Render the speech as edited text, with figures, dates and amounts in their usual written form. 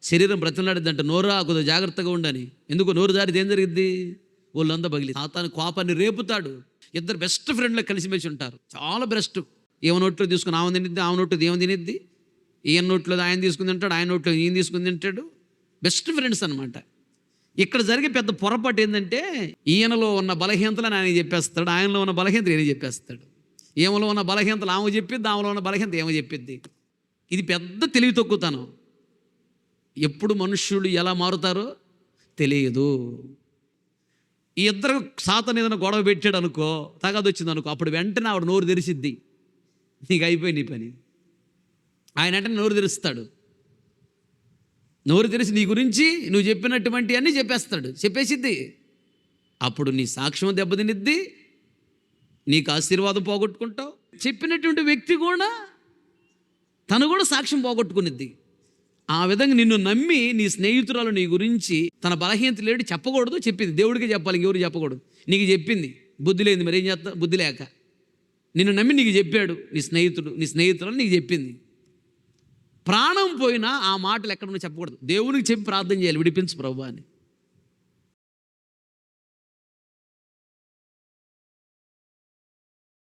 శరీరం బ్రతిమలాడిద్దంట, నోరా కొద్దిగా జాగ్రత్తగా ఉండని. ఎందుకు? నోరు జారితే ఏం జరిగిద్ది? వాళ్ళంతా పగిలి సాతాను కోపాన్ని రేపుతాడు. ఇద్దరు బెస్ట్ ఫ్రెండ్లో కలిసిమెలిసి ఉంటారు, చాలా బెస్ట్. ఏమ నోట్లో తీసుకుని ఆమె తినిద్ది, ఆమె నోట్లో ఏమ తినిద్ది, ఈయన నోట్లో ఆయన తీసుకుని తింటాడు, ఆయన నోట్లో ఈయన తీసుకుని తింటాడు. బెస్ట్ ఫ్రెండ్స్ అనమాట. ఇక్కడ జరిగే పెద్ద పొరపాటు ఏంటంటే, ఈయనలో ఉన్న బలహీనతలను ఆయన చెప్పేస్తాడు, ఆయనలో ఉన్న బలహీనతలు ఈయన చెప్పేస్తాడు. ఏమలో ఉన్న బలహీనతలు ఆమె చెప్పిద్ది, ఆమెలో ఉన్న బలహీనత ఏమో చెప్పిద్ది. ఇది పెద్ద తెలివి తక్కువతనం. ఎప్పుడు మనుష్యులు ఎలా మారుతారో తెలియదు. ఈ ఇద్దరు సాతాను ఏదైనా గొడవ పెట్టాడు అనుకో, తగదు వచ్చింది అనుకో, అప్పుడు వెంటనే ఆవిడ నోరు తెరిసిద్ది, నీకు అయిపోయి నీ పని. ఆయన వెంటనే నోరు తెరుస్తాడు. నోరు తెరిచి నీ గురించి నువ్వు చెప్పినటువంటి అన్నీ చెప్పేస్తాడు, చెప్పేసిద్ది. అప్పుడు నీ సాక్ష్యం దెబ్బతినిద్ది, నీకు ఆశీర్వాదం పోగొట్టుకుంటావు. చెప్పినటువంటి వ్యక్తి కూడా తను కూడా సాక్ష్యం పోగొట్టుకునిద్ది. ఆ విధంగా నిన్ను నమ్మి నీ స్నేహితురాలు నీ గురించి తన బలహీనత లేడు చెప్పకూడదు, చెప్పింది. దేవుడికి చెప్పాలి, ఎవరు చెప్పకూడదు. నీకు చెప్పింది, బుద్ధి లేదు, మరి ఏం చేస్తా? బుద్ధి లేక నిన్ను నమ్మి నీకు చెప్పాడు నీ స్నేహితుడు, నీ స్నేహితురాలు నీకు చెప్పింది. ప్రాణం పోయినా ఆ మాటలు ఎక్కడ నువ్వు చెప్పకూడదు. దేవునికి చెప్పి ప్రార్థన చేయాలి, విడిపించు ప్రభువా అని.